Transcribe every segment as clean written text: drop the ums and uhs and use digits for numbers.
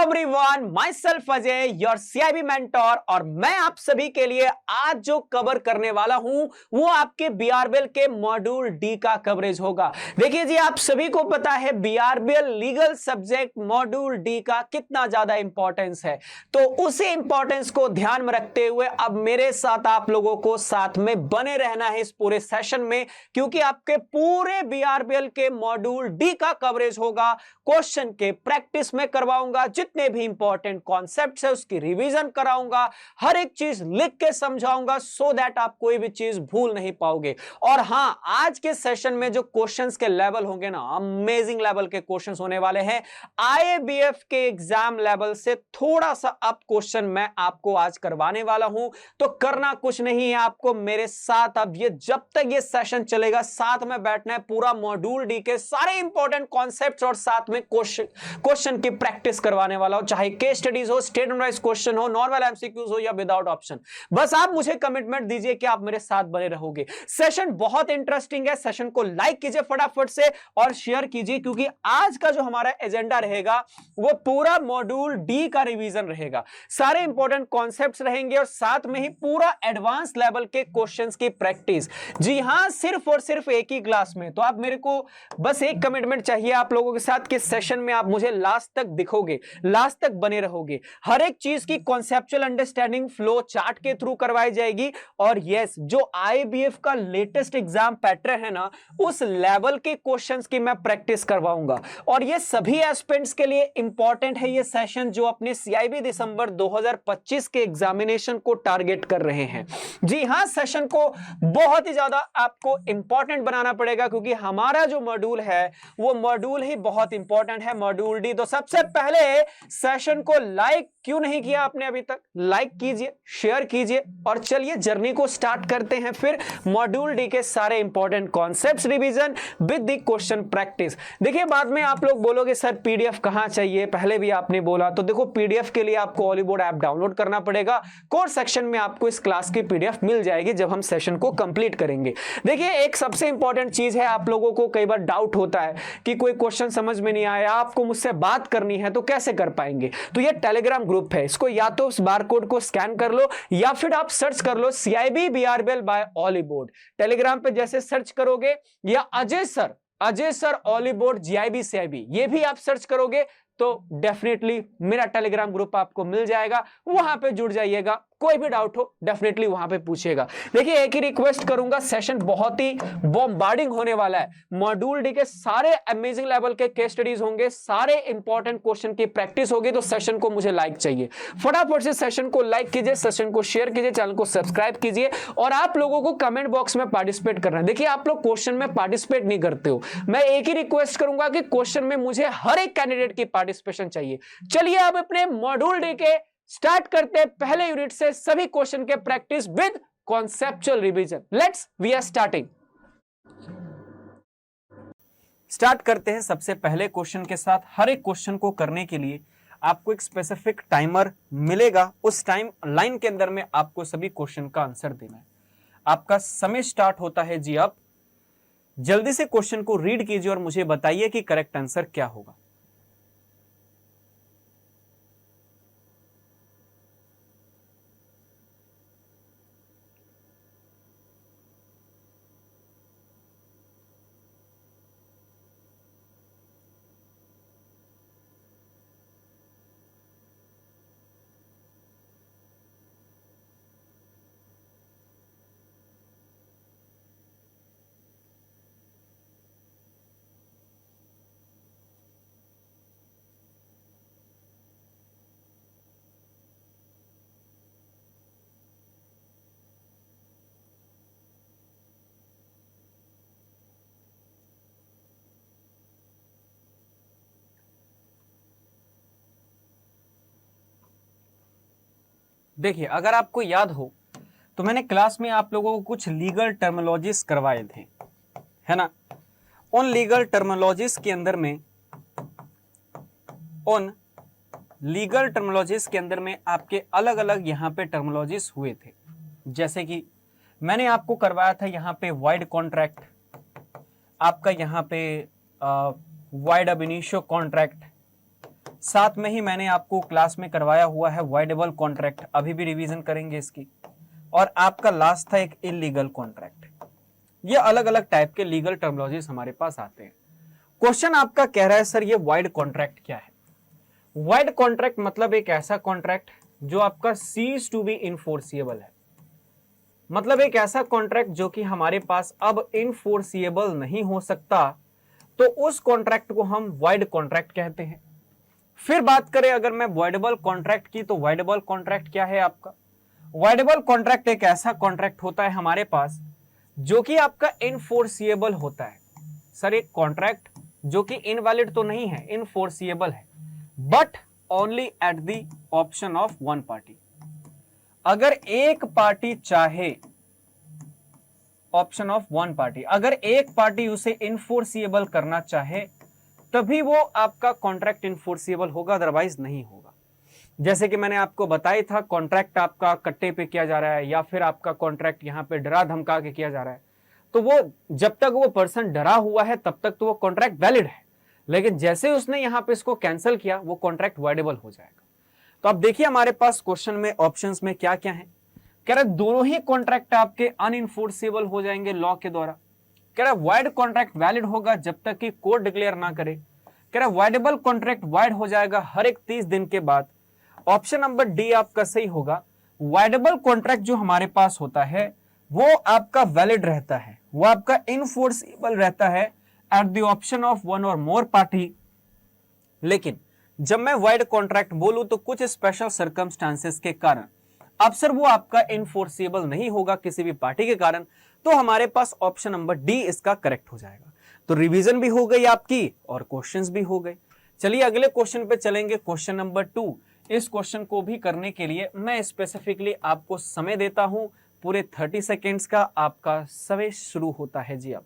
Everyone, my self Ajay, your CIB mentor, और मैं आप सभी के लिए आज जो कवर करने वाला हूं वो आपके बीआरबीएल के मॉड्यूल डी का कवरेज होगा। देखिए जी, आप सभी को पता है बीआरबीएल लीगल सब्जेक्ट मॉड्यूल डी का कितना ज्यादा इंपॉर्टेंस है, तो उसी इंपॉर्टेंस को ध्यान में रखते हुए अब मेरे साथ आप लोगों को साथ में बने रहना है इस पूरे सेशन में, क्योंकि आपके पूरे बीआरबीएल के मॉड्यूल डी का कवरेज होगा। क्वेश्चन के प्रैक्टिस में करवाऊंगा, जितने भी इंपॉर्टेंट कॉन्सेप्ट्स है उसकी रिवीजन कराऊंगा, हर एक चीज लिख के समझाऊंगा सो दैट आप कोई भी चीज भूल नहीं पाओगे। और हां, आज के सेशन में जो क्वेश्चंस के लेवल होंगे ना, अमेजिंग लेवल के क्वेश्चंस होने वाले हैं। आईएबीएफ के एग्जाम लेवल से थोड़ा सा अप क्वेश्चन मैं आपको आज करवाने वाला हूं, तो करना कुछ नहीं है, आपको मेरे साथ अब ये जब तक ये सेशन चलेगा साथ में बैठना है। पूरा मॉड्यूल डी के सारे इंपॉर्टेंट कॉन्सेप्ट्स और साथ में क्वेश्चन की प्रैक्टिस करवाने वाला हूं, चाहे केस स्टडीज हो, स्टेटमेंट वाइज क्वेश्चन हो, नॉर्मल एमसीक्यूज हो या विदाउट ऑप्शन। बस आप मुझे कमिटमेंट दीजिए कि आप मेरे साथ बने रहोगे। सेशन बहुत इंटरेस्टिंग है, सेशन को लाइक कीजिए फटाफट से और शेयर कीजिए, क्योंकि आज का जो हमारा एजेंडा रहेगा वो पूरा मॉड्यूल डी का रिवीजन रहेगा। सारे इंपॉर्टेंट कॉन्सेप्ट्स रहेंगे और साथ में ही पूरा एडवांस लेवल के क्वेश्चंस की प्रैक्टिस। जी हां, सिर्फ और सिर्फ एक ही क्लास में। तो आप मेरे को बस एक कमिटमेंट चाहिए आप लोगों के साथ कि सेशन में आप मुझे लास्ट तक दिखोगे, लास्ट तक बने रहोगे। हर एक चीज की कॉन्सेप्चुअल अंडरस्टैंडिंग फ्लो चार्ट के थ्रू करवाई जाएगी। और यस, जो आईबीएफ का लेटेस्ट एग्जाम पैटर्न है ना, उस लेवल के क्वेश्चंस की मैं प्रैक्टिस करवाऊंगा। और ये सभी एस्पिरेंट्स के लिए इंपॉर्टेंट है ये सेशन, जो अपने सीआईबी दिसंबर 2025 के एग्जामिनेशन को टारगेट कर रहे हैं। जी हां, सेशन को बहुत ही ज्यादा आपको इंपॉर्टेंट बनाना पड़ेगा, क्योंकि हमारा जो मॉड्यूल है वो मॉड्यूल ही बहुत इंपॉर्टेंट है, मॉड्यूल डी। तो सबसे पहले सेशन को लाइक क्यों नहीं किया आपने अभी तक, लाइक कीजिए, शेयर कीजिए और चलिए जर्नी को स्टार्ट करते हैं। फिर मॉड्यूल डी के सारे important concepts revision with the question practice. देखिए, बाद में आप लोग बोलोगे सर पीडीएफ कहां चाहिए, पहले भी आपने बोला, तो देखो पीडीएफ के लिए आपको ऑलीबोर्ड ऐप डाउनलोड करना पड़ेगा। कोर्स सेक्शन में आपको इस क्लास की पीडीएफ मिल जाएगी जब हम सेशन को कंप्लीट करेंगे। देखिए, एक सबसे इंपॉर्टेंट चीज है, आप लोगों को कई बार डाउट होता है कि कोई क्वेश्चन समझ में नहीं आया, आपको मुझसे बात करनी है तो कैसे कर पाएंगे। तो ये टेलीग्राम ग्रुप है, इसको या तो उस बारकोड को स्कैन कर लो या फिर आप सर्च कर लो सीआईबी बीआरबीएल बाय ऑलीबोर्ड। टेलीग्राम पे जैसे सर्च करोगे, या अजय सर ऑलीबोर्ड जीआईबी सीआईबी, ये भी आप सर्च करोगे तो डेफिनेटली मेरा टेलीग्राम ग्रुप आपको मिल जाएगा, वहां पे जुड़ जाइएगा। कोई भी डाउट हो डेफिनेटली वहां पे पूछिएगा। देखिए, एक ही रिक्वेस्ट करूंगा, सेशन बहुत ही बॉम्बार्डिंग होने वाला है। मॉड्यूल डी के सारे अमेजिंग लेवल के केस स्टडीज होंगे, सारे इंपॉर्टेंट क्वेश्चन की प्रैक्टिस होगी, तो सेशन को मुझे लाइक चाहिए। फटाफट से सेशन को लाइक कीजिए, सेशन को शेयर कीजिए, चैनल को सब्सक्राइब कीजिए और आप लोगों को कमेंट बॉक्स में पार्टिसिपेट करना है। देखिए, आप लोग क्वेश्चन में पार्टिसिपेट नहीं करते हो, मैं एक ही रिक्वेस्ट करूंगा कि क्वेश्चन में मुझे हर एक कैंडिडेट की पार्टिसिपेशन चाहिए। चलिए अब अपने मॉड्यूल डी के स्टार्ट करते हैं पहले यूनिट से सभी क्वेश्चन के practice with conceptual revision. Let's we are starting. Start करते हैं सबसे पहले क्वेश्चन के साथ। हर एक क्वेश्चन को करने के लिए आपको एक स्पेसिफिक टाइमर मिलेगा, उस टाइम लाइन के अंदर में आपको सभी क्वेश्चन का आंसर देना है। आपका समय स्टार्ट होता है जी अब। जल्दी से क्वेश्चन को रीड कीजिए और मुझे बताइए कि करेक्ट आंसर क्या होगा। देखिए, अगर आपको याद हो तो मैंने क्लास में आप लोगों को कुछ लीगल टर्मिनोलॉजीज करवाए थे, है ना। उन लीगल टर्मिनोलॉजीज के अंदर में आपके अलग अलग यहाँ पे टर्मिनोलॉजीज हुए थे। जैसे कि मैंने आपको करवाया था यहाँ पे वाइड कॉन्ट्रैक्ट, आपका यहाँ पे वाइड अब इनिशियो कॉन्ट्रैक्ट, साथ में ही मैंने आपको क्लास में करवाया हुआ है वॉइडेबल कॉन्ट्रैक्ट, अभी भी रिवीजन करेंगे इसकी। और आपका लास्ट था एक इलीगल कॉन्ट्रैक्ट। ये अलग अलग टाइप के लीगल टर्मिनोलॉजीज हमारे पास आते हैं। क्वेश्चन आपका कह रहा है सर ये वॉइड कॉन्ट्रैक्ट क्या है? वॉइड कॉन्ट्रैक्ट मतलब एक ऐसा कॉन्ट्रैक्ट जो आपका सीज टू बी इनफोर्सिएबल है। मतलब एक ऐसा कॉन्ट्रैक्ट जो कि हमारे पास अब इनफोर्सिएबल नहीं हो सकता, तो उस कॉन्ट्रैक्ट को हम वॉइड कॉन्ट्रैक्ट कहते हैं। फिर बात करें अगर मैं वॉइडेबल कॉन्ट्रैक्ट की, तो वॉइडेबल कॉन्ट्रैक्ट क्या है आपका? वॉइडेबल कॉन्ट्रैक्ट एक ऐसा कॉन्ट्रैक्ट होता है हमारे पास जो कि आपका इनफोर्सिएबल होता है। सर एक कॉन्ट्रैक्ट जो कि इनवैलिड तो नहीं है, इनफोर्सिएबल है, but only at the option of one party. अगर एक पार्टी चाहे, ऑप्शन ऑफ वन पार्टी, अगर एक पार्टी उसे इनफोर्सिएबल करना चाहे तभी वो आपका कॉन्ट्रैक्ट इनफोर्सिएबल होगा, अदरवाइज नहीं होगा। जैसे कि मैंने आपको बताया था, कॉन्ट्रैक्ट आपका कट्टे पे किया जा रहा है या फिर आपका कॉन्ट्रैक्ट यहां पे डरा धमका के किया जा रहा है, तो वो जब तक वो पर्सन डरा हुआ है तब तक तो वो कॉन्ट्रैक्ट वैलिड है, लेकिन जैसे उसने यहां पे इसको कैंसिल किया वो कॉन्ट्रैक्ट वॉइडेबल हो जाएगा। तो अब देखिए हमारे पास क्वेश्चन में ऑप्शंस में क्या क्या है। कह रहा है दोनों ही कॉन्ट्रैक्ट आपके अनइनफोर्सेबल हो जाएंगे लॉ के द्वारा। कह रहा है वॉइड कॉन्ट्रैक्ट वैलिड होगा जब तक कि कोर्ट डिक्लेयर ना करे। कह रहा है वॉइडेबल कॉन्ट्रैक्ट वॉइड हो जाएगा हर एक 30 दिन के बाद। ऑप्शन नंबर डी आपका सही होगा। वॉइडेबल कॉन्ट्रैक्ट जो हमारे पास होता है वो आपका वैलिड रहता है, वो आपका इनफोर्सेबल रहता है at the option of one और मोर पार्टी। लेकिन जब मैं वॉइड कॉन्ट्रैक्ट बोलूं तो कुछ स्पेशल सर्कमस्टांसेस के कारण अब सर वो आपका इनफोर्सिएबल नहीं होगा किसी भी पार्टी के कारण, तो हमारे पास ऑप्शन नंबर डी इसका करेक्ट हो जाएगा। तो रिवीजन भी हो गई आपकी और क्वेश्चंस भी हो गए। चलिए अगले क्वेश्चन पे चलेंगे, क्वेश्चन नंबर 2। इस क्वेश्चन को भी करने के लिए मैं स्पेसिफिकली आपको समय देता हूं, पूरे 30 सेकेंड्स का आपका समय शुरू होता है जी। अब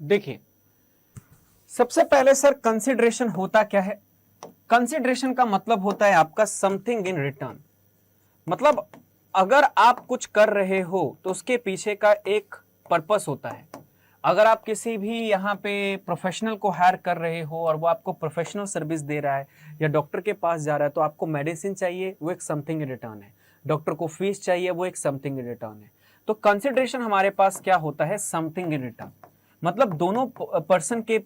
देखिए सबसे पहले सर कंसिडरेशन होता क्या है? कंसिडरेशन का मतलब होता है आपका समथिंग इन रिटर्न। मतलब अगर आप कुछ कर रहे हो तो उसके पीछे का एक पर्पस होता है। अगर आप किसी भी यहाँ पे प्रोफेशनल को हायर कर रहे हो और वो आपको प्रोफेशनल सर्विस दे रहा है या डॉक्टर के पास जा रहा है, तो आपको मेडिसिन चाहिए, वो एक समथिंग इन रिटर्न है। डॉक्टर को फीस चाहिए, वो एक समथिंग इन रिटर्न है। तो कंसिडरेशन हमारे पास क्या होता है? Something in return. मतलब दोनों पर्सन के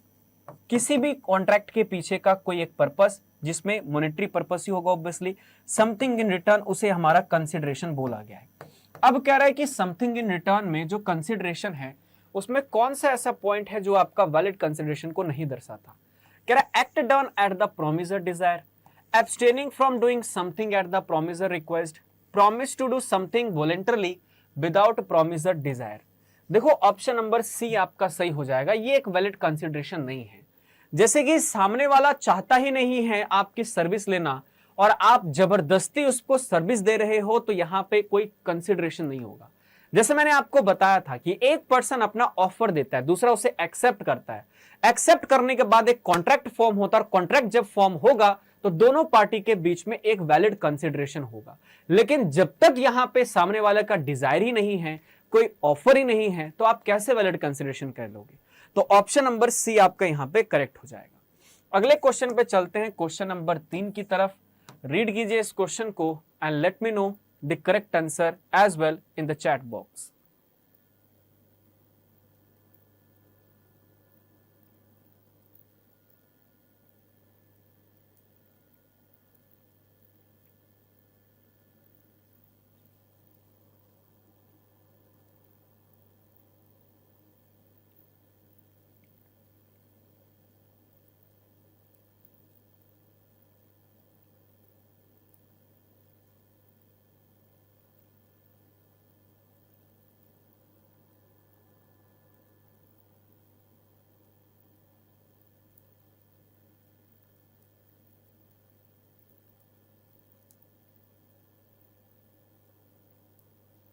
किसी भी कॉन्ट्रैक्ट के पीछे का कोई एक पर्पस, जिसमें मॉनेटरी पर्पस ही होगा ऑब्वियसली, समथिंग इन रिटर्न, उसे हमारा कंसिडरेशन बोला गया है। अब कह रहा है कि समथिंग इन रिटर्न में जो कंसिडरेशन है उसमें कौन सा ऐसा पॉइंट है जो आपका वैलिड कंसिडरेशन को नहीं दर्शाता। कह रहा है act done at the promisor desire, abstaining from doing something at the promisor request, promise to do something voluntarily without promisor desire. देखो ऑप्शन नंबर सी आपका सही हो जाएगा। ये एक वैलिड कंसिडरेशन नहीं है। जैसे कि सामने वाला चाहता ही नहीं है आपकी सर्विस लेना और आप जबरदस्ती उसको सर्विस दे रहे हो, तो यहां पे कोई कंसिडरेशन नहीं होगा। जैसे मैंने आपको बताया था कि एक पर्सन अपना ऑफर देता है, दूसरा उसे एक्सेप्ट करता है। एक्सेप्ट करने के बाद एक कॉन्ट्रैक्ट फॉर्म होता है और कॉन्ट्रैक्ट जब फॉर्म होगा तो दोनों पार्टी के बीच में एक वैलिड कंसिडरेशन होगा। लेकिन जब तक यहां पे सामने वाले का डिजायर ही नहीं है, कोई ऑफर ही नहीं है, तो आप कैसे वैलिड कंसिडरेशन कर लोगे? तो ऑप्शन नंबर सी आपका यहां पे करेक्ट हो जाएगा। अगले क्वेश्चन पे चलते हैं, क्वेश्चन नंबर 3 की तरफ। रीड कीजिए इस क्वेश्चन को and let me know the correct answer as well in the chat box.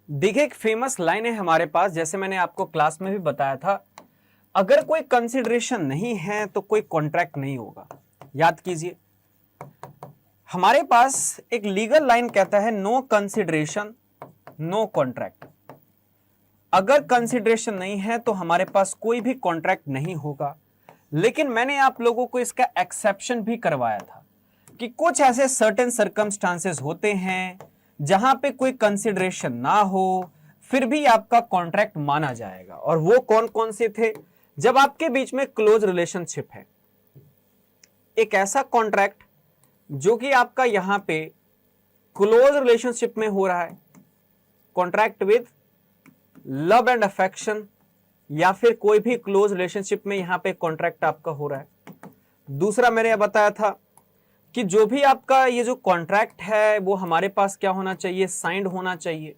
देखिए एक फेमस लाइन है हमारे पास, जैसे मैंने आपको क्लास में भी बताया था, अगर कोई कंसिडरेशन नहीं है तो कोई कॉन्ट्रैक्ट नहीं होगा। याद कीजिए, हमारे पास एक लीगल लाइन कहता है नो कंसिडरेशन नो कॉन्ट्रैक्ट। अगर कंसिडरेशन नहीं है तो हमारे पास कोई भी कॉन्ट्रैक्ट नहीं होगा। लेकिन मैंने आप लोगों को इसका एक्सेप्शन भी करवाया था कि कुछ ऐसे सर्टेन सर्कमस्टांसेस होते हैं जहां पे कोई कंसिडरेशन ना हो फिर भी आपका कॉन्ट्रैक्ट माना जाएगा। और वो कौन कौन से थे? जब आपके बीच में क्लोज रिलेशनशिप है, एक ऐसा कॉन्ट्रैक्ट जो कि आपका यहां पे क्लोज रिलेशनशिप में हो रहा है, contract with love and affection, या फिर कोई भी क्लोज रिलेशनशिप में यहां पे कॉन्ट्रैक्ट आपका हो रहा है। दूसरा मैंने बताया था कि जो भी आपका ये जो कॉन्ट्रैक्ट है वो हमारे पास क्या होना चाहिए? साइंड होना चाहिए,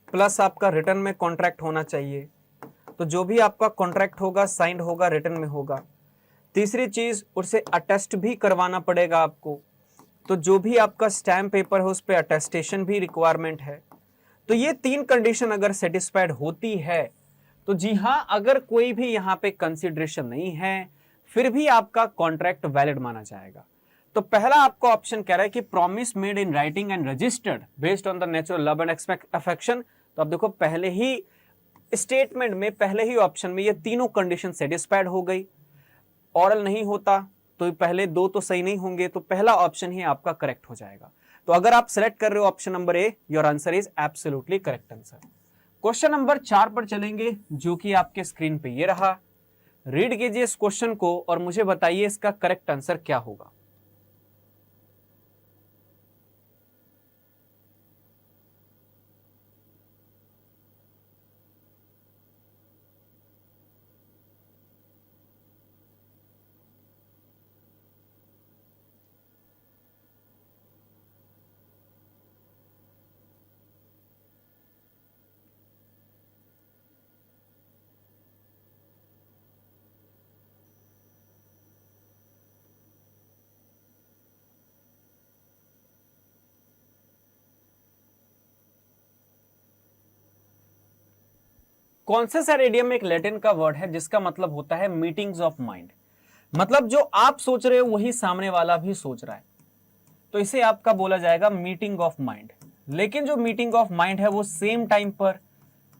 प्लस आपका रिटर्न में कॉन्ट्रैक्ट होना चाहिए। तो जो भी आपका कॉन्ट्रैक्ट होगा साइंड होगा, रिटर्न में होगा। तीसरी चीज, उससे अटेस्ट भी करवाना पड़ेगा आपको, तो जो भी आपका स्टैम्प पेपर है उस पर अटेस्टेशन भी रिक्वायरमेंट है। तो ये तीन कंडीशन अगर सेटिस्फाइड होती है तो जी हां, अगर कोई भी यहां पे कंसिडरेशन नहीं है फिर भी आपका कॉन्ट्रैक्ट वैलिड माना जाएगा। तो पहला आपका ऑप्शन कह रहा है कि promise made in writing and registered based on the natural love and affection. तो आप देखो पहले ही स्टेटमेंट में, पहले ही ऑप्शन में ये तीनों कंडीशन सेटिस्फाइड हो गई। ऑरल नहीं होता तो पहले दो तो सही नहीं होंगे, तो पहला ऑप्शन ही आपका करेक्ट हो जाएगा। तो अगर आप सिलेक्ट कर रहे हो option number A, your answer is absolutely correct answer. Question number 4 पर चलेंगे, जो कि आपके स्क्रीन पे ये रहा। रीड कीजिए इस क्वेश्चन को और मुझे बताइए इसका करेक्ट आंसर क्या होगा। कॉन्सेसर इडियम एक लैटिन का वर्ड है जिसका मतलब होता है मीटिंग्स ऑफ माइंड। मतलब जो आप सोच रहे हो वही सामने वाला भी सोच रहा है, तो इसे आपका बोला जाएगा मीटिंग ऑफ माइंड। लेकिन जो मीटिंग ऑफ माइंड है वो सेम टाइम पर,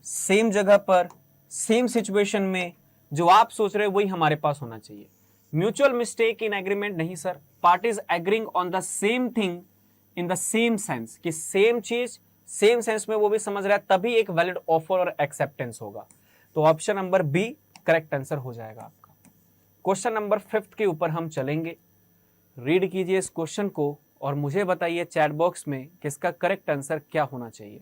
सेम जगह पर, सेम सिचुएशन में जो आप सोच रहे हो वही हमारे पास होना चाहिए। म्यूचुअल मिस्टेक इन एग्रीमेंट नहीं sir, parties agreeing on the same thing in the same sense, कि सेम चीज सेम सेंस में वो भी समझ रहा है, तभी एक वैलिड ऑफर और एक्सेप्टेंस होगा। तो option number B correct answer हो जाएगा आपका। क्वेश्चन नंबर 5 के ऊपर हम चलेंगे। रीड कीजिए इस क्वेश्चन को और मुझे बताइए चैट बॉक्स में किसका करेक्ट आंसर क्या होना चाहिए।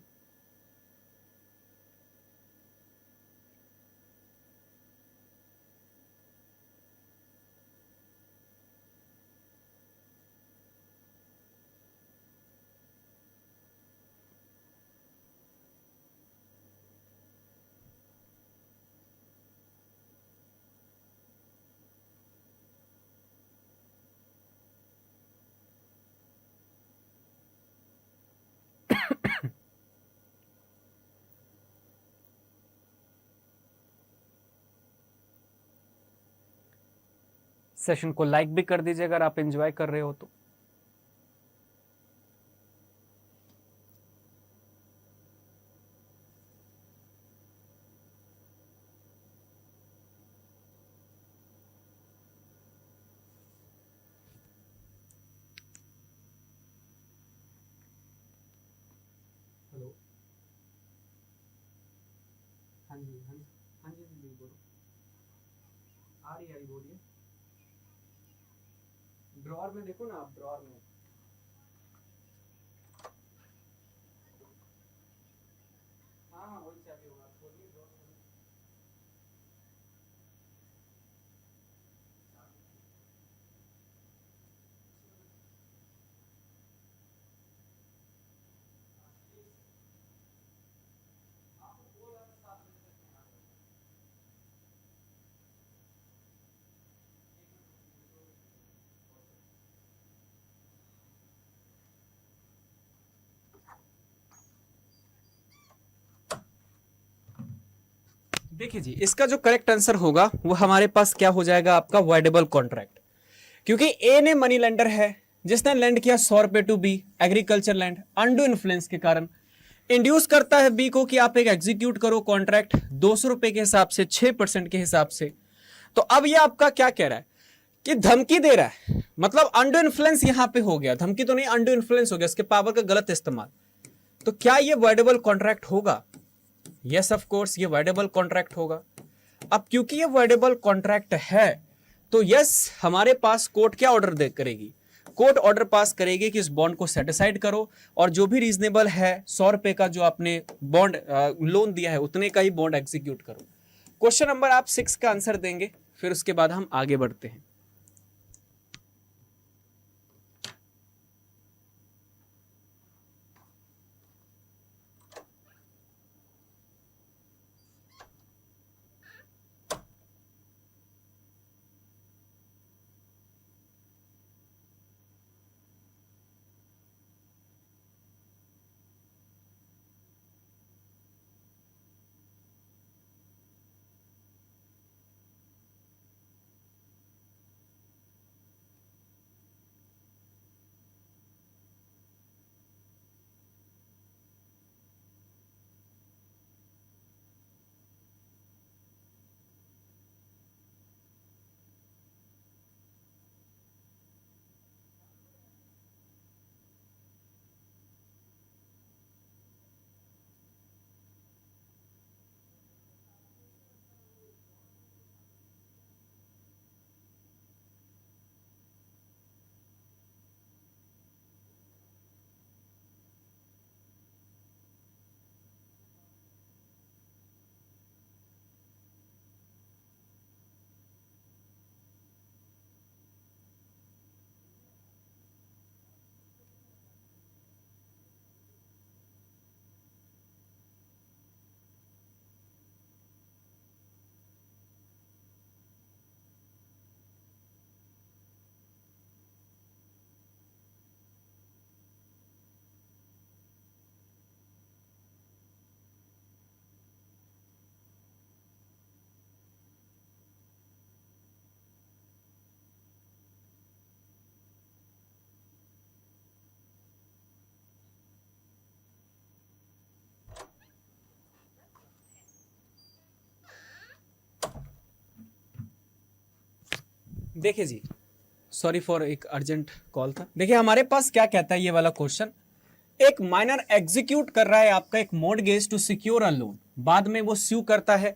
सेशन को लाइक भी कर दीजिए अगर आप एंजॉय कर रहे हो तो। हेलो, हाँ जी हाँ जी हाँ जी जी बोलो, आ रही बोलिए। ड्रॉर में देखो ना आप, ड्रॉर में। हाँ हाँ वही चाहिए होगा, बोलिए ड्रॉर में। देखिए जी, इसका जो करेक्ट आंसर होगा वो हमारे पास क्या हो जाएगा, आपका वॉइडेबल कॉन्ट्रैक्ट। क्योंकि ए ने मनी लेंडर है, जिसने लेंड किया 100 रुपए to be agriculture land, undue influence के कारण इंड्यूस करता है बी को कि आप एक एग्जीक्यूट करो कॉन्ट्रैक्ट 200 रुपए के हिसाब से 6% के हिसाब से। तो अब ये आपका क्या कह रहा है कि धमकी दे रहा है, मतलब अनडू इन्फ्लुएंस यहां पे हो गया, धमकी तो नहीं, अनडू इन्फ्लुएंस हो गया, उसके पावर का गलत इस्तेमाल। तो क्या ये वॉइडेबल कॉन्ट्रैक्ट होगा? यस ऑफ कोर्स ये वॉइडेबल कॉन्ट्रैक्ट होगा। अब क्योंकि ये वॉइडेबल कॉन्ट्रैक्ट है तो यस हमारे पास कोर्ट क्या ऑर्डर दे करेगी, कोर्ट ऑर्डर पास करेगी कि इस बॉन्ड को सेटिसाइड करो और जो भी रीजनेबल है 100 रुपए का जो आपने बॉन्ड लोन दिया है उतने का ही बॉन्ड एग्जीक्यूट करो। क्वेश्चन नंबर आप 6 का आंसर देंगे, फिर उसके बाद हम आगे बढ़ते हैं। देखिए जी, सॉरी फॉर एक अर्जेंट कॉल था। देखिए हमारे पास क्या कहता है ये वाला क्वेश्चन, एक माइनर एग्जीक्यूट कर रहा है आपका एक mortgage to secure a loan, बाद में वो स्यू करता है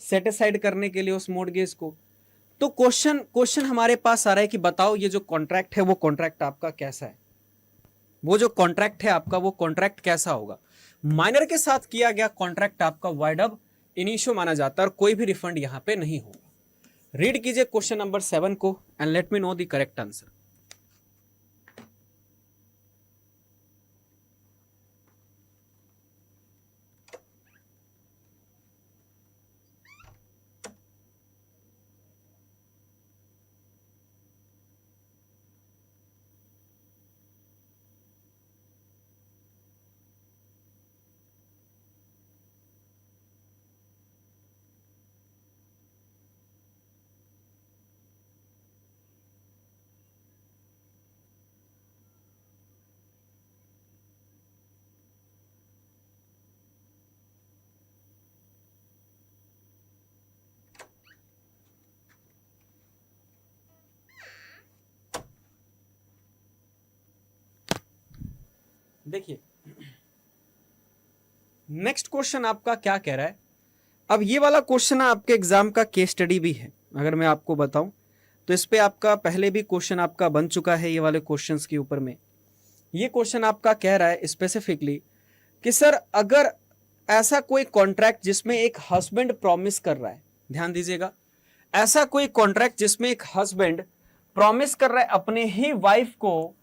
सेटिसाइड करने के लिए उस मोर्टगेज को। तो क्वेश्चन हमारे पास आ रहा है कि बताओ ये जो कॉन्ट्रैक्ट है वो कॉन्ट्रैक्ट आपका कैसा है, वो जो कॉन्ट्रैक्ट है आपका वो कॉन्ट्रैक्ट कैसा होगा। माइनर के साथ किया गया कॉन्ट्रैक्ट आपका वाइड अब इनिशियो माना जाता है और कोई भी रिफंड यहां पे नहीं होगा। रीड कीजिए क्वेश्चन नंबर 7 को and let me know the correct answer. देखिए नेक्स्ट क्वेश्चन आपका क्या कह रहा है। अब ये वाला क्वेश्चन आपके एग्जाम का केस स्टडी भी है, अगर मैं आपको बताऊं तो इस पे आपका पहले भी क्वेश्चन आपका बन चुका है। ये वाले क्वेश्चंस के ऊपर में ये क्वेश्चन आपका कह रहा है स्पेसिफिकली कि सर अगर ऐसा कोई कॉन्ट्रैक्ट जिसमें एक हस्बैंड प्रॉमिस कर रहा है, ध्यान दीजिएगा, ऐसा कोई कॉन्ट्रैक्ट जिसमें एक हस्बैंड प्रॉमिस कर रहा है अपने ही वाइफ को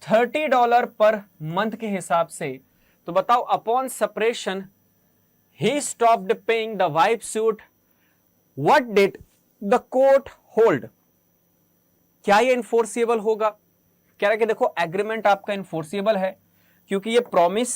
$30 पर मंथ के हिसाब से, तो बताओ upon separation he stopped paying the wife suit, what did the court hold. क्या ये इन्फोर्सिबल होगा? कह रहा है कि देखो एग्रीमेंट आपका इन्फोर्सिबल है क्योंकि ये प्रॉमिस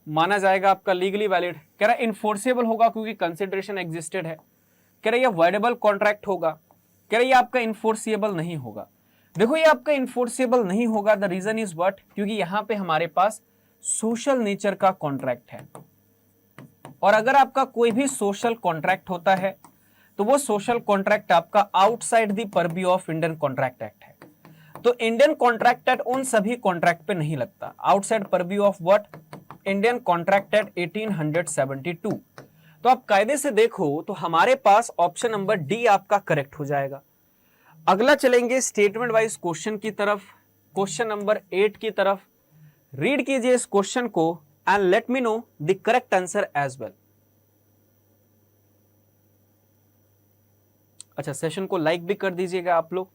माना जाएगा आपका लीगली वैलिड। कह रहा है इनफोर्सेबल होगा क्योंकि कंसिडरेशन एग्जिस्टेड है। कह रहा है ये वाइडेबल कॉन्ट्रैक्ट होगा। कह रहा है ये आपका इनफोर्सिएबल नहीं होगा। देखो ये आपका इनफोर्सिएबल नहीं होगा, द रीजन इज व्हाट, क्योंकि यहां पे हमारे पास सोशल नेचर का कॉन्ट्रैक्ट है, और अगर आपका कोई भी सोशल कॉन्ट्रैक्ट होता है तो वो सोशल कॉन्ट्रैक्ट आपका outside the purview of Indian contract act है। तो इंडियन कॉन्ट्रैक्ट एक्ट उन सभी कॉन्ट्रैक्ट पे नहीं लगता, outside purview of what, Indian contract act 1872। तो आप कायदे से देखो तो हमारे पास ऑप्शन नंबर डी आपका करेक्ट हो जाएगा। अगला चलेंगे स्टेटमेंट वाइज क्वेश्चन की तरफ, क्वेश्चन नंबर 8 की तरफ। रीड कीजिए इस क्वेश्चन को and let me know the correct answer as well. अच्छा, सेशन को लाइक भी कर दीजिएगा आप लोग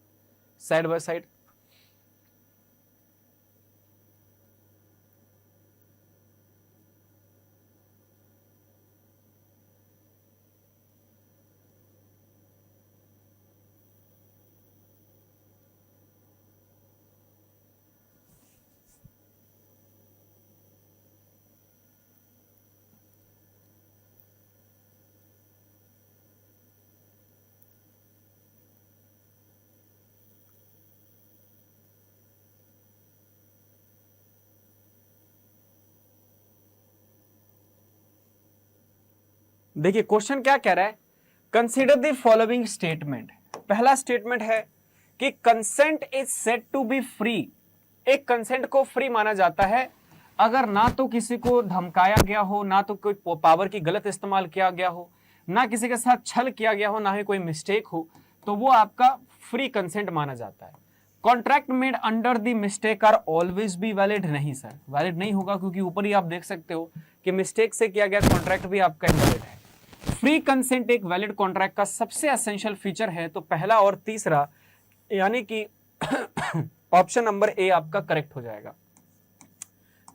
साइड बाय साइड। देखिए क्वेश्चन क्या कह रहा है, कंसीडर द फॉलोइंग स्टेटमेंट। पहला स्टेटमेंट है कि consent is said to be free. एक कंसेंट को फ्री माना जाता है अगर ना तो किसी को धमकाया गया हो, ना तो कोई पावर की गलत इस्तेमाल किया गया हो, ना किसी के साथ छल किया गया हो, ना ही कोई मिस्टेक हो, तो वो आपका फ्री कंसेंट माना जाता है। Contract made under the mistake are always be valid. नहीं सर, वैलिड नहीं होगा, क्योंकि ऊपर ही आप देख सकते हो कि मिस्टेक से किया गया कॉन्ट्रैक्ट भी आपका इनवैलिड है। फ्री कंसेंट एक वैलिड कॉन्ट्रैक्ट का सबसे एसेंशियल फीचर है, तो पहला और तीसरा यानी कि ऑप्शन नंबर ए आपका करेक्ट हो जाएगा।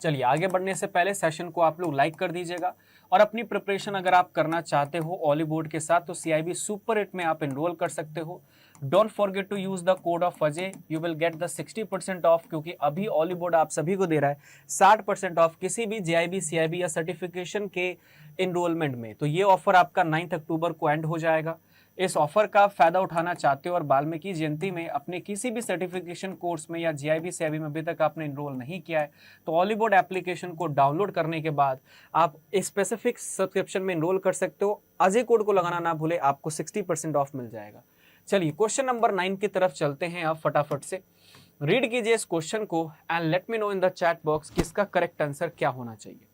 चलिए आगे बढ़ने से पहले सेशन को आप लोग लाइक कर दीजिएगा, और अपनी प्रिपरेशन अगर आप करना चाहते हो ऑली बोर्ड के साथ तो CIB सुपर 8 में आप एनरोल कर सकते हो। Don't forget to use the code of Ajay, you will get the 60% off, क्योंकि अभी ऑली बोर्ड आप सभी को दे रहा है 60% ऑफ किसी भी JIB CIB या सर्टिफिकेशन के एनरोलमेंट में। तो ये ऑफर आपका 9 अक्टूबर को एंड हो जाएगा। इस ऑफर का फायदा उठाना चाहते हो और वाल्मीकि जयंती में अपने किसी भी सर्टिफिकेशन कोर्स में या JIB CIB में अभी तक आपने एनरोल नहीं किया है, तो ऑली बोर्ड एप्लीकेशन को डाउनलोड करने के बाद आप स्पेसिफिक सब्सक्रिप्शन में एनरोल कर सकते हो। अजय कोड को लगाना ना भूले, आपको 60% ऑफ मिल जाएगा। चलिए क्वेश्चन नंबर 9 की तरफ चलते हैं आप फटाफट से। रीड कीजिए इस क्वेश्चन को and let me no in the chat box कि इसका करेक्ट आंसर क्या होना चाहिए।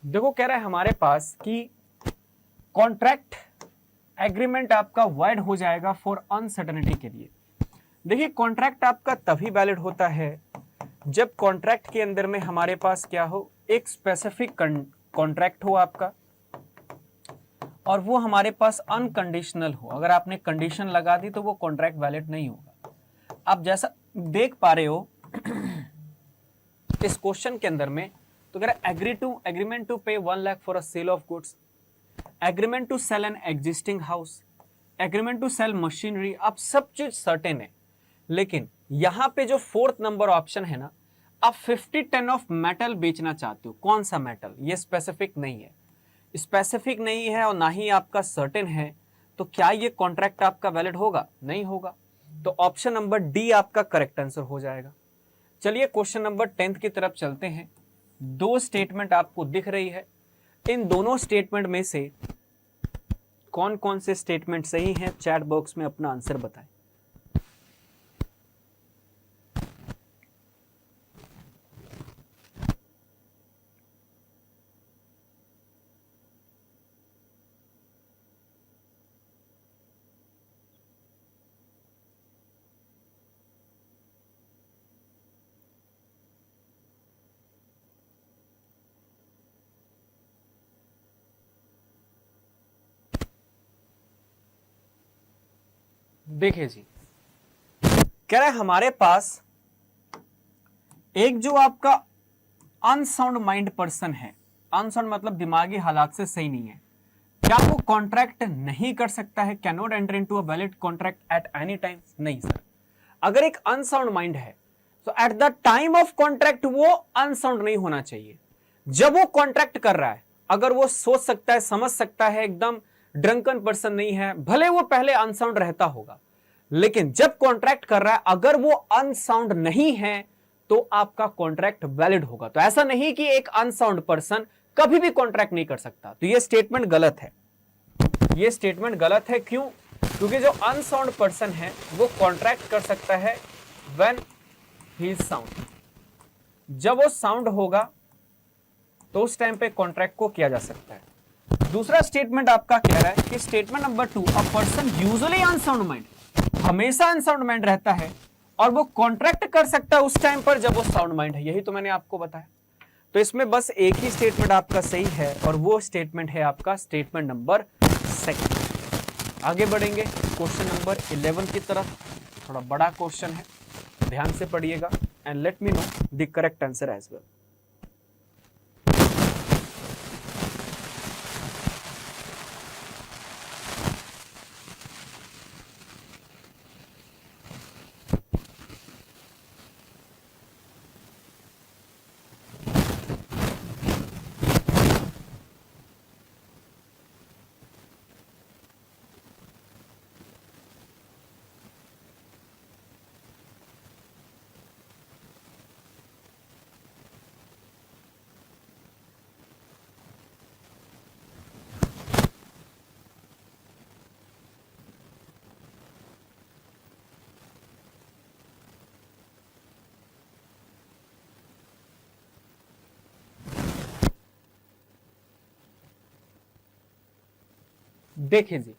देखो कह रहा है हमारे पास कि कॉन्ट्रैक्ट एग्रीमेंट आपका वाइड हो जाएगा फॉर अनसर्टेनिटी के लिए। देखिए कॉन्ट्रैक्ट आपका तभी वैलिड होता है जब कॉन्ट्रैक्ट के अंदर में हमारे पास क्या हो, एक स्पेसिफिक कॉन्ट्रैक्ट हो आपका, और वो हमारे पास अनकंडीशनल हो। अगर आपने कंडीशन लगा दी तो वो कॉन्ट्रैक्ट वैलिड नहीं होगा। आप जैसा देख पा रहे हो इस क्वेश्चन के अंदर में, तो कह रहा है agreement to pay 1 lakh for a sale of goods, agreement to sell an existing house, agreement to sell machinery. अब सब चीज सर्टेन है, लेकिन यहां पे जो 4th नंबर ऑप्शन है ना, आप 50 टन ऑफ मेटल बेचना चाहते हो। कौन सा मेटल, ये स्पेसिफिक नहीं है, स्पेसिफिक नहीं है और ना ही आपका सर्टेन है, तो क्या ये कॉन्ट्रैक्ट आपका वैलिड होगा? नहीं होगा। तो ऑप्शन नंबर डी आपका करेक्ट आंसर हो जाएगा। चलिए क्वेश्चन नंबर 10 की तरफ चलते हैं। दो स्टेटमेंट आपको दिख रही है, इन दोनों स्टेटमेंट में से कौन कौन से स्टेटमेंट सही हैं, चैट बॉक्स में अपना आंसर बताएं। देखिए जी, कह रहा है हमारे पास एक जो आपका अनसाउंड माइंड पर्सन है, अनसाउंड मतलब दिमागी हालात से सही नहीं है, क्या वो कॉन्ट्रैक्ट नहीं कर सकता है? Can not enter into a valid contract at any time? नहीं सर। अगर एक अनसाउंड माइंड है तो at the time of contract वो अनसाउंड नहीं होना चाहिए। जब वो कॉन्ट्रैक्ट कर रहा है, अगर वो सोच सकता है, समझ सकता है, एकदम ड्रंकन पर्सन नहीं है, भले वो पहले अनसाउंड रहता होगा, लेकिन जब कॉन्ट्रैक्ट कर रहा है अगर वो अनसाउंड नहीं है तो आपका कॉन्ट्रैक्ट वैलिड होगा। तो ऐसा नहीं कि एक अनसाउंड पर्सन कभी भी कॉन्ट्रैक्ट नहीं कर सकता। तो ये स्टेटमेंट गलत है, ये स्टेटमेंट गलत है। क्यों? क्योंकि जो अनसाउंड पर्सन है वो कॉन्ट्रैक्ट कर सकता है व्हेन ही इज साउंड। जब वो साउंड होगा तो उस टाइम पे कॉन्ट्रैक्ट को किया जा सकता है। दूसरा स्टेटमेंट आपका कह रहा है कि statement number 2, a person usually unsound mind, हमेशा अनसाउंड माइंड रहता है और वो कॉन्ट्रैक्ट कर सकता है उस टाइम पर जब वो साउंड माइंड है। यही तो मैंने आपको बताया। तो इसमें बस एक ही स्टेटमेंट आपका सही है और वो स्टेटमेंट है आपका स्टेटमेंट नंबर 2। आगे बढ़ेंगे क्वेश्चन नंबर 11 की तरफ। थोड़ा बड़ा क्वेश्चन है, ध्यान से पढ़िएगा and let me know the correct answer as well. देखिए जी,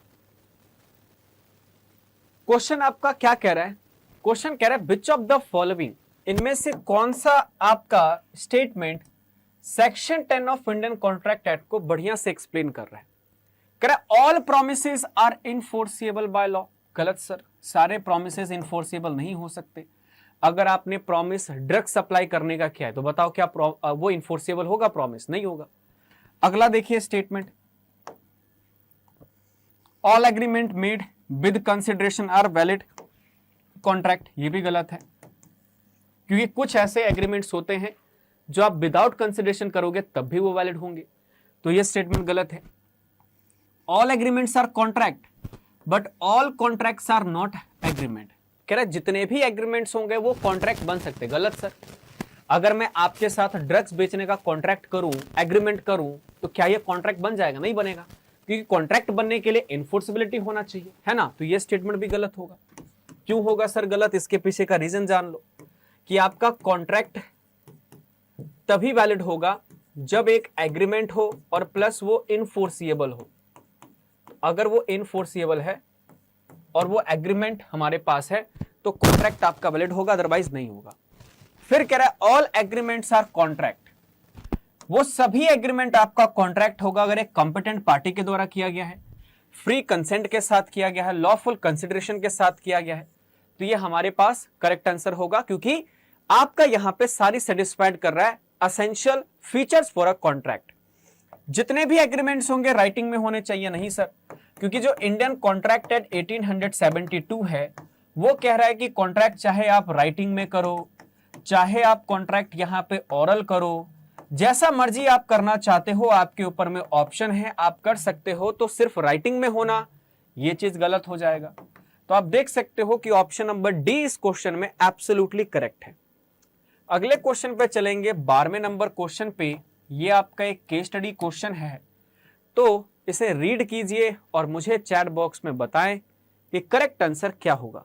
क्वेश्चन आपका क्या कह रहा है? क्वेश्चन कह रहा है विच ऑफ द फॉलोइंग, इनमें से कौन सा आपका statement section 10 of Indian contract act को बढ़िया से एक्सप्लेन कर रहा है? कह रहा है all promises are enforceable by law. गलत सर, सारे प्रोमिसेस इनफोर्सिएबल नहीं हो सकते। अगर आपने प्रॉमिस ड्रग सप्लाई करने का किया है तो बताओ क्या वो इनफोर्सिएबल होगा? प्रॉमिस नहीं होगा। अगला देखिए statement, all agreement made with consideration are valid contract. ये भी गलत है, क्योंकि कुछ ऐसे एग्रीमेंट्स होते हैं जो आप विदाउट कंसिडरेशन करोगे तब भी वो वैलिड होंगे। तो ये स्टेटमेंट गलत है। All agreements are contract but all contracts are not agreement. कह रहा है जितने भी एग्रीमेंट्स होंगे वो कॉन्ट्रैक्ट बन सकते। गलत सर। अगर मैं आपके साथ ड्रग्स बेचने का कॉन्ट्रैक्ट करूं, एग्रीमेंट करूं, तो क्या ये कॉन्ट्रैक्ट बन जाएगा? नहीं बनेगा, क्योंकि कॉन्ट्रैक्ट बनने के लिए एनफोर्सेबिलिटी होना चाहिए, है ना? तो ये स्टेटमेंट भी गलत होगा। क्यों होगा सर गलत? इसके पीछे का रीजन जान लो कि आपका कॉन्ट्रैक्ट तभी वैलिड होगा जब एक एग्रीमेंट हो और प्लस वो इनफोर्सिएबल हो। अगर वो इनफोर्सिएबल है और वो एग्रीमेंट हमारे पास है तो कॉन्ट्रैक्ट आपका वैलिड होगा, अदरवाइज नहीं होगा। फिर कह रहा है ऑल एग्रीमेंट्स आर कॉन्ट्रैक्ट। वो सभी एग्रीमेंट आपका कॉन्ट्रैक्ट होगा अगर एक कॉम्पिटेंट पार्टी के द्वारा किया गया है, फ्री कंसेंट के साथ किया गया है, लॉफुल कंसिडरेशन के साथ किया गया है। तो ये हमारे पास करेक्ट आंसर होगा, क्योंकि आपका यहां पे सारी सेटिस्फाइड कर रहा है essential features for a contract. जितने भी एग्रीमेंट्स होंगे राइटिंग में होने चाहिए? नहीं सर, क्योंकि जो इंडियन कॉन्ट्रैक्ट एक्ट 1872 है वो कह रहा है कि कॉन्ट्रैक्ट चाहे आप राइटिंग में करो, चाहे आप कॉन्ट्रैक्ट यहां पे ओरल करो, जैसा मर्जी आप करना चाहते हो, आपके ऊपर में ऑप्शन है, आप कर सकते हो। तो सिर्फ राइटिंग में होना ये चीज गलत हो जाएगा। तो आप देख सकते हो कि ऑप्शन नंबर डी इस क्वेश्चन में एब्सोल्युटली करेक्ट है। अगले क्वेश्चन पे चलेंगे, 12वें नंबर क्वेश्चन पे। ये आपका एक केस स्टडी क्वेश्चन है, तो इसे रीड कीजिए और मुझे चैट बॉक्स में बताएं कि करेक्ट आंसर क्या होगा।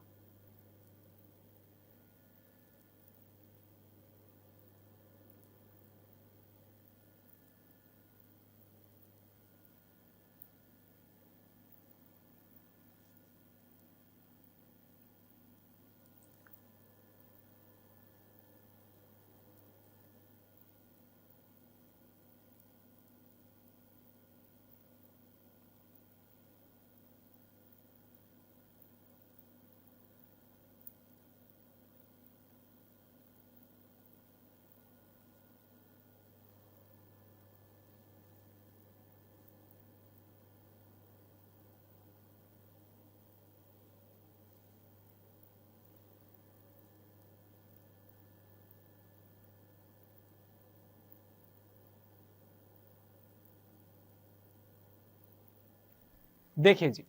देखिए जी,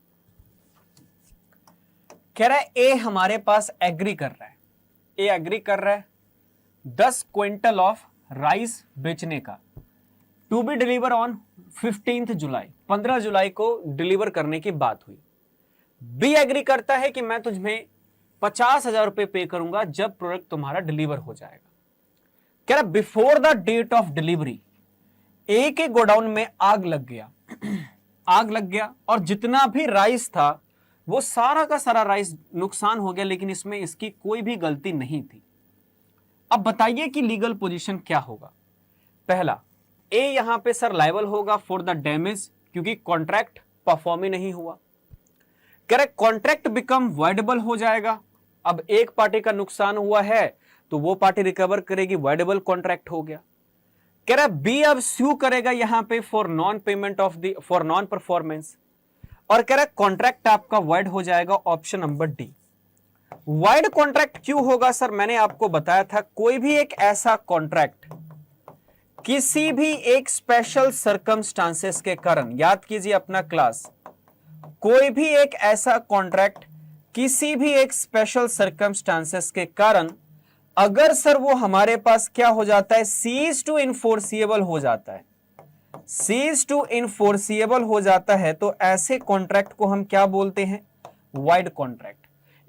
कह रहा है ए हमारे पास एग्री कर रहा है, ए एग्री कर रहा है 10 क्विंटल ऑफ राइस बेचने का, टू बी डिलीवर ऑन 15 जुलाई, 15 जुलाई को डिलीवर करने की बात हुई। बी एग्री करता है कि मैं तुझमें 50,000 रुपए पे करूंगा जब प्रोडक्ट तुम्हारा डिलीवर हो जाएगा। कह रहा before the date of delivery A के गोडाउन में आग लग गया, आग लग गया और जितना भी राइस था वो सारा का सारा राइस नुकसान हो गया, लेकिन इसमें इसकी कोई भी गलती नहीं थी। अब बताइए कि लीगल पोजीशन क्या होगा। पहला, ए यहां पे सर लायबल होगा फॉर द डैमेज, क्योंकि कॉन्ट्रैक्ट परफॉर्म ही नहीं हुआ। करेक्ट, कॉन्ट्रैक्ट बिकम वॉइडेबल हो जाएगा। अब एक पार्टी का नुकसान हुआ है तो वो पार्टी रिकवर करेगी, वॉइडेबल कॉन्ट्रैक्ट हो गया। कह रहा बी अब स्यू करेगा यहां पे for non payment of the for non performance, और कह रहा कॉन्ट्रैक्ट आपका वॉइड हो जाएगा, option number D. Void contract क्यों होगा सर? मैंने आपको बताया था कोई भी एक ऐसा कॉन्ट्रैक्ट किसी भी एक स्पेशल सर्कमस्टांसेस के कारण, याद कीजिए अपना क्लास, कोई भी एक ऐसा कॉन्ट्रैक्ट किसी भी एक स्पेशल सर्कमस्टांसेस के कारण अगर सर वो हमारे पास क्या हो जाता है, सीज टू इनफोर्सिएबल हो जाता है, सीज टू इनफोर्सिएबल हो जाता है, तो ऐसे कॉन्ट्रैक्ट को हम क्या बोलते हैं? Void contract.